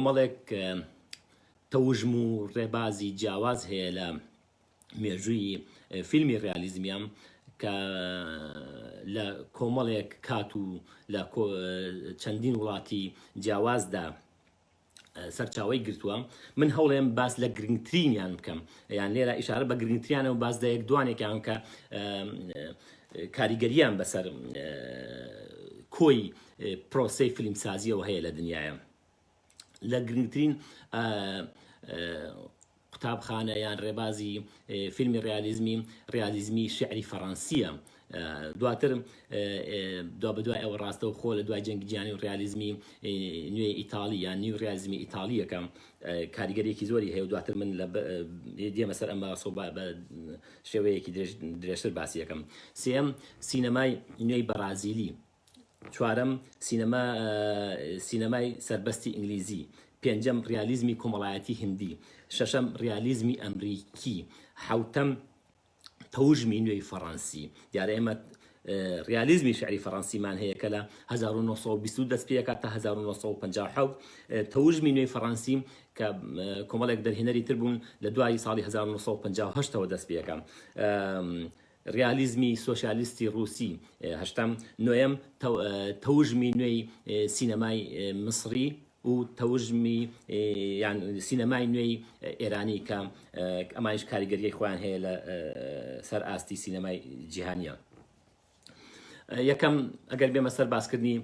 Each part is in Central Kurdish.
کۆمەڵێک تەوژم و ڕێبازی جیاواز هەیە لە مێژووی فیلمی ڕیالیزمیان کە لە کۆمەڵێک کات و لە چەندین وڵاتی جیاوازدا سەرچاوی گرتووە. من هەوڵێم باس لە گرنگترینیان بکەم، یان لێرە ئیشارە بە گرنگتریانە و باس لە یەک دوانێکیان کە کاریگەریان بەسەر کۆی پرۆسەی فیلمسازیەوە هەیە لە دنیاە. لە گرنگترین قوتابخانە یان ڕێبازی فیلمی ڕیالیزمی شعری فەڕەنسیە. دواتر دوا بەدوای ئەوە ڕاستە و خۆ لە دوای جەنگی جیهانی و ڕیالیزمی نوێی ئیتالی یان نیو ڕیالیزمی ئیتالیەکە کاریگەریەکی زۆری هەیە و دواتر من دێمە سەر ئەمە بە شێوەیەکی درێژتر باسی یەکەم. سێم سینەمای نوێی بەرازیلی. چوارەم سینەمای سەربەستی ئینگلیزی. پێنجەم ڕیالیزمی کۆمەڵایەتی هندی. شەشەم ڕیالیزمی ئەمریکی. حوتەم تەوژمی نوێی فەڕەنسی. دیارە ئێمە ڕیالیزمی شعری فەڕەنسیمان هەیە کە لە 1920 دەست پێکات تا 1950. تەوژمی نوێی فەڕەنسی کە کۆمەڵێک دەرهێنەری تر بوون لە دوای ساڵی 1950ەوە دەست پێەکەم. ڕیالیزمی سۆشیالیستی ڕووسی. هەشتم نوێم تەوژمی نوێی سینەمای مصری و تەوژمی یان سینەمای نوێی ئێرانی کە ئەمانیش کاریگەریەی خۆیان هەیە لە سەر ئاستی سینەمای جیهانیە. یەکەم ئەگەر بێمە سەر باسکردنی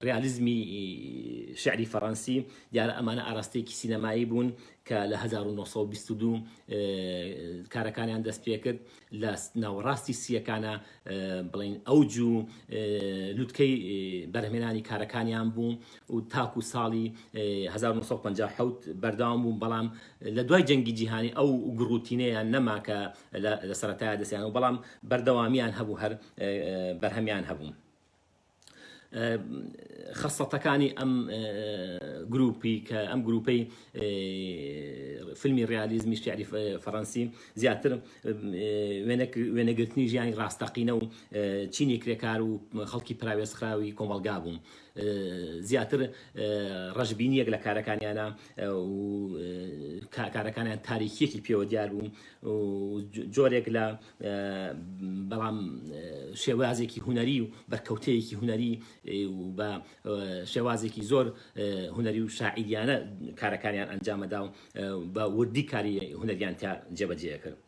ڕیالیزمی شعری فەڕەنسی، دیارە ئەمانە ئاراستەیەکی سینەمایی بوون کە لە 1922 کارەکانیان دەست پێ کرد لە ناوەڕاستی سیەکانە بڵین ئەوج و لوتکەی بەرهەمێنانی کارەکانیان بوو و تاکو ساڵی 1950 بەردەوام بوون. بەڵام لە دوای جەنگی جیهانی ئەو گڕوتینەیان نەما کە لە سەرەتایە دەستیان و بەڵام بەردەوامیان هەبوو، هەر بەرهەمیان هەبوو. خەسەتەکانی ئەم گروپی کە ئەم گروپەی فیلمی ڕیالیزمی شعری فەڕەنسی زیاتر وێنەگرتنی ژیانی ڕاستەقینە و چینی کرێکار و خەڵکی پراوێزخراوی کۆمەڵگا بوون. زیاتر ڕەشبینیەک لە کارەکانیانە و کارەکانیان تاریکیەکی پێوە دیار بوو و جۆرێک لە بەڵام شێوازێکی هونەری و بەرکەوتەیەکی هونەری و بە شێوازێکی زۆر هونەری و شاعیریانە کارەکانیان ئەنجامەدا و بە وردی کاری هونەریان تا جێبەجێ کرد.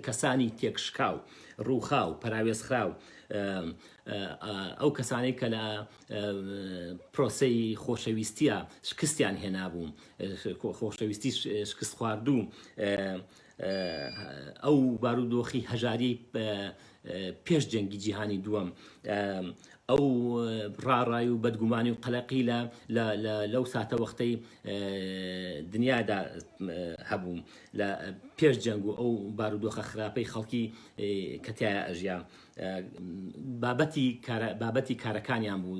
کەسانی تێکشکاو، ڕووخاو، پەراوێزخراو، ئەو کەسانەی کە لە پرۆسەی خۆشەویستیە شکستیان هێنابوو، خۆشەویستی شکست خواردوو، ئەو بارودۆخی هەژاری پێش جەنگی جیهانی دووەم، ئەو ڕاڕای و بەدگومانی و قەلەقی لەو ساتە وەختەی دنیادا هەبوو لە پێش جەنگ و ئەو بارودۆخە خراپەی خەڵکی کە تایە ئەژیا. بابەتی کارەکانیان بوو،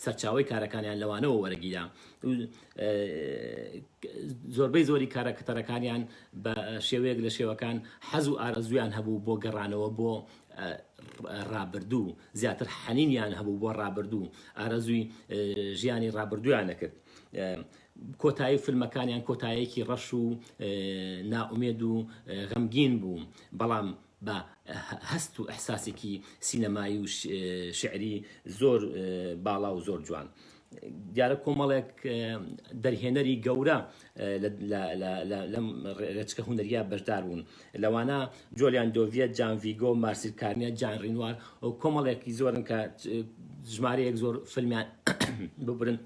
سەرچاوی کارەکانیان لەوانەوە وەرەگیرا. زۆربەی زۆری کارەکتەرەکانیان بە شێوەیەک لە شێوەکان حەز و ئارەزویان هەبوو بۆ گەڕانەوە بۆ ڕابردوو، زیاتر حەنینیان هەبوو بۆ ڕابردوو، ئارەزووی ژیانی ڕابردوویان نەکرد. کۆتایی فیلمەکانیان کۆتاییەکی ڕەش و نائومێد و غەمگین بوو، بەڵام بە هەست و ئەحساسێکی سینەمایی و شعری زۆر باڵا و زۆر جوان. دیارە کۆمەڵێک دەرهێنەری گەورە لەم ڕێچکە هونەریە بەشدار بوون. لەوانە جۆلیان دۆڤیەت، جان ڤیگۆ، مارسیل کارنیە، جان ڕینوار و کۆمەڵێکی زۆرن کە ژمارەیەک زۆر فیلمیان ببرن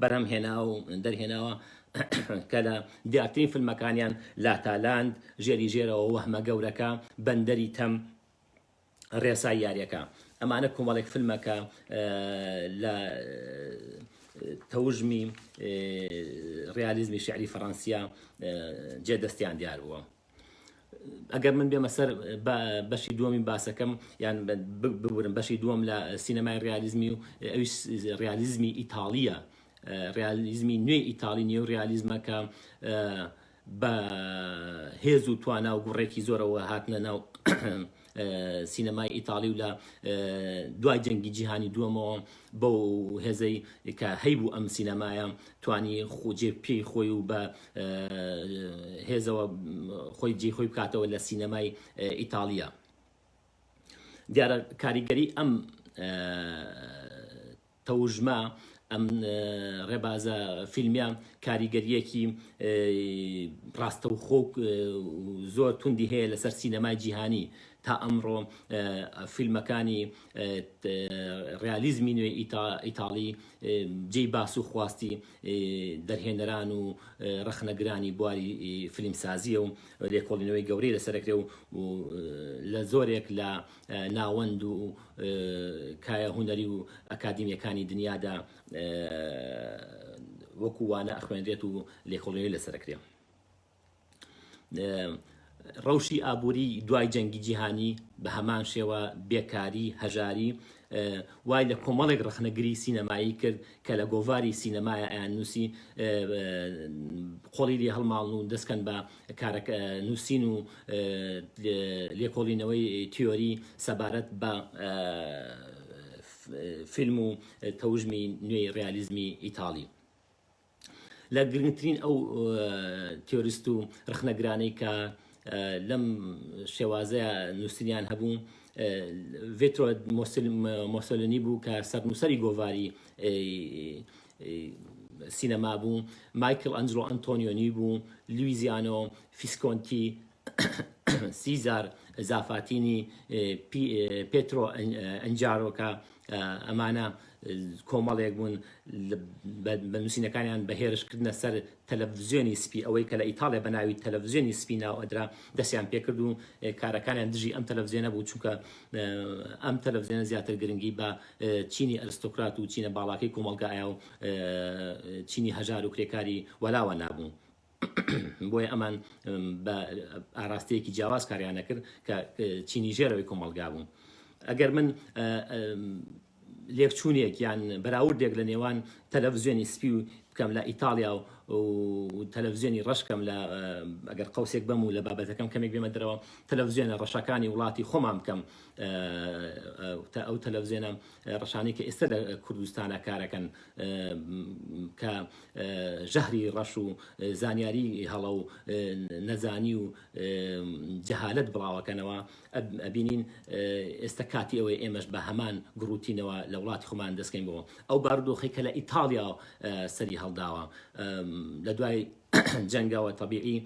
بەرهەم هێناوە و دەرهێناوە کە لە دیارترین فیلمەکانیان لاتالاند، ژێری ژێرەوە، وەهمە گەورەکە، بەندەری تەم، ڕێسای یاریەکە. ئەمانە کۆمەڵێک فیلمەکە لە تەوژمی ڕیالیزمی شعری فەڕەنسیە جێدەستیان دیار بووە. ئەگەر من بێمە سەر بەشی دووەمی باسەکەم یان ببورم بەشی دووەم لە سینەمای ڕیالیزمی و ئەویش ڕیالیزمی ئیتالیە، ڕیالیزمی نوێی ئیتالی نیە و ڕیالیزمە کە بە هێز و توانا و گوڕێکی زۆرەوە هاتنە ناو سینەمای ئیتاڵی و لە دوای جەنگی جیهانی دووەمەوە بەو هێزەی کە هەیبوو ئەم سینەمایە توانی جێ پێی خۆی و بە هێزەوە خۆی جێ خۆی بکاتەوە لە سینەمای ئیتاڵیا. دیارە کاریگەری ئەم تەوژمە ئەم ڕێبازە فیلمیان کاریگەریەکی ڕاستەوخۆ زۆر توندی هەیە لەسەر سینەمای جیهانی تا ئەمڕۆ فیلمەکانی ڕیالیزمی نوێی ئیتاڵی جێی باس و خواستی دەرهێنەران و ڕەخنەگرانی بواری فیلمسازیە و لێکۆڵینەوەی گەورەی لەسەرەکرێ و لە زۆرێک لە ناوەند و کایە هونەری و ئەکادیمیەکانی دنیادا وەکو وانە ئەخوێنرێت و لێکۆڵینەوەی لەسەرەکرێ. ڕەوشی ئابووری دوای جەنگی جیهانی بە هەمان شێوە بێکاری هەژاری وای لە کۆمەڵێک ڕەخنەگری سینەمایی کرد کە لە گۆڤاری سینەمایە ئایان نووسی قۆڵی لێ هەڵماڵن و دەستکەن بە کارەکە نووسین و لێکۆڵینەوەی تیۆری سەبارەت بە فیلم و تەوژمی نوێی ڕیالیزمی ئیتاڵی. لە گرنگترین ئەو تیۆریست و ڕخنەگرانەی کە لەم شێوازەیە نووسینیان هەبوو ڤێترۆ مۆسۆلینی بوو کە سەرنووسەری گۆڤاری سینەما بوو، مایکل ئەنجلۆ ئەنتۆنیۆنی بوو، لویزیانۆ فیسکۆنتی، سیزار زافاتینی، پێترۆ ئەنجارۆکە ئەمانە کۆمەڵێک بوون بە نووسینەکانیان بەهێرشکردنە سەر تەلەڤیزیۆنی سپی ئەوەی کە لە ئیتاڵیا بە ناوی تەلەڤیزیۆنی سپی ناوەدرا دەستیان پێکرد و کارەکانیان دژی ئەم تەلەڤیزیۆنە بوو چونکە ئەم تەلەڤیزیۆنە زیاتر گرنگی بە چینی ئەرستۆکرات و چینە باڵاکەی کۆمەڵگایە و چینی هەژار و کرێکاری وەلاوە نابوو. بۆیە ئەمان بە ئاراستەیەکی جیاواز کاریانە کرد کە چینی ژێرەوەی کۆمەڵگا بوو. ئەگەر من لێکچوونێک یان بەراوردێک لە نێوان تەلەڤیزیۆنی سپی و بکەم لە ئیتاڵیا و تەلەڤیزیۆنی ڕەشکەم لە ئەگەر قەوسێک بەم و لە بابەتەکەم کەمێک بێمە دەرەوە تەلەڤیزیۆنە ڕەشەکانی وڵاتی خۆمان بکەم ئەو تەلەڤیزیۆنە ڕەشانی کە ئێستا لە کوردستانە کارەکەن کە ژەهری ڕەش و زانیاری هەڵە و نەزانی و جەهالەت بڵاوەکەنەوە ئەبینین ئێستا کاتی ئەوەی ئێمەش بە هەمان گروتینەوە لە وڵاتی خۆمان دەستکەینەوە. ئەو بارودۆخی کە لە ئیتاڵیا سەری هەڵداوە لە دوای جەنگەوە تەبیعی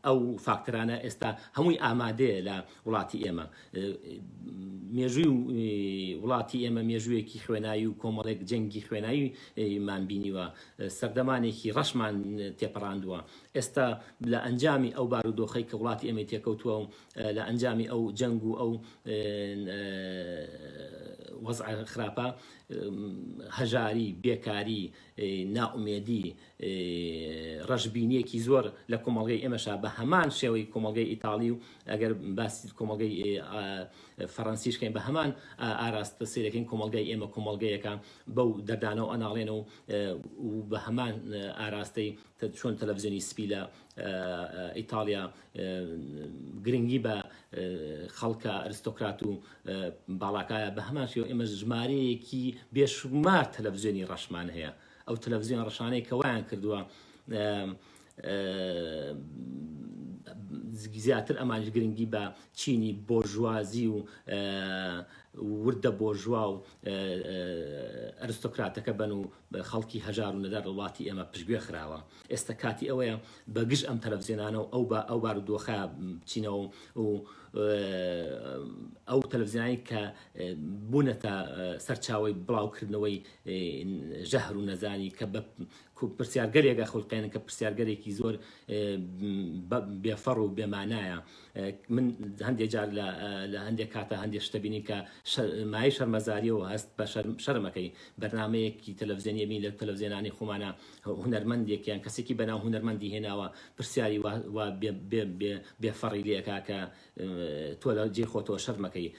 ئەو فاکتەرانە ئێستا هەمووی ئامادەیە لە وڵاتی ئێمە. مێژووی وڵاتی ئێمە مێژوویەکی خوێنایی و کۆمەڵێک جەنگی خوێناییمان بینیوە، سەردەمانێکی ڕەشمان تێپەڕاندووە. ئێستا لە ئەنجامی ئەو بارودۆخەی کە وڵاتی ئێمە تێکەوتووە و لە ئەنجامی ئەو جەنگ و ئەو وەزع خراپە، هەژاری، بێکاری، ناومێدی، ڕەشبینیەکی زۆر لە کۆمەڵگەی ئێمەشا بە هەمان شێوەی کۆمەڵگەی ئیتاڵی و ئەگەر باسی کۆمەڵگەی فەڕەنسیشکەین بە هەمان ئاراستە سیرەکەین کۆمەڵگەی ئێمە کۆمەڵگەیەکە بەو دەردانەوە ئەناڵێنەوە و بە هەمان ئاراستەی چۆن تەلەڤیزیۆنی سپی لە ئیتاڵیا گرنگی بە خەڵکە ئەرستۆکرات و باڵاکایە بە هەمان شێوە ئێمە ژمارەیەکی بێشمار تەلەڤیزیۆنی ڕەشمان هەیە. ئەو تەلەڤیزیۆن ڕەشانەی کە وایان کردووە زیاتر ئەمانش گرنگی بە چینی بۆژوازی و وردە بۆژوا و ئەرستۆکراتەکە بن و خەڵکی هەژار و نەدار وڵاتی ئێمە پشتگوێ خراوە. ئێستا کاتی ئەوەیە بەگشت ئەم تەلەڤیزیۆنانە و ئەو بارودۆخە بچینەوە و ئەو تەلەڤیزیۆنانی کە بوونەتە سەرچاوەی بڵاوکردنەوەی ژەهر و نەزانی کە بە پرسیارگەرێکە خەڵقێنن کە پرسیارگەرێکی زۆر بێفەڕ و بێمانایە. من هەندێک جار لە هەندێک کاتە هەندێک شتە بینی کە مای شەرمەزاریەوە هەست بە شەرمەکەی بەرنامەیەکی تەلەڤیزیۆنی بین لە تەلەڤیزیۆنانی خۆمانە هونەرمەندێکیان کەسێکی بەناو هونەرمەندی هێناوە پرسیاری بێفەڕی لێکا کە تۆ لە جێ خۆتەوە شەرمەکەی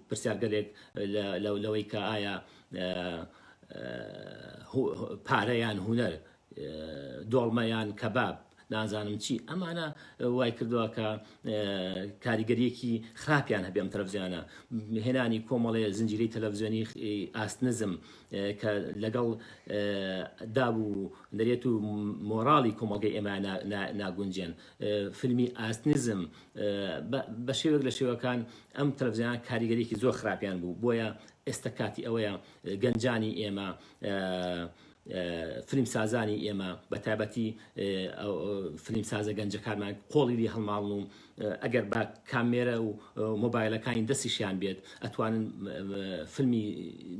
پرسیارگەرێک لەوەی کە ئایا پارەیان هونەر، دۆڵمەیان کەباب، نازانم چی ئەمانە وای کردووە کە کاریگەریەکی خراپیان هەبێ ئەم تەلەڤیزیۆنە هێنانی کۆمەڵێ زنجیرەی تەلەڤیزیۆنی ئاستنزم کە لەگەڵ دابوو دەرێت و مۆراڵی کۆمەڵگەی ئێمە ناگونجێن فیلمی ئاستنزم بە شێوێک لە شێوەکان ئەم تەلەڤیزیۆنە کاریگەریەکی زۆر خراپیان بوو بۆیە ئێستا کاتی ئەوەیە گەنجانی ئێمە فیلمسازانی ئێمە بە تایبەتی فیلمسازە گەنجەکانمان قۆڵی هەڵماڵن و ئەگەر بە کامێرە و مۆبایلەکانی دەستیشیان بێت ئەتوانن فیلمی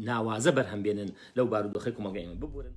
ناوازە بەرهەم بێنن لەو بارودۆخی کۆمەڵگەی ئێمە ببورن.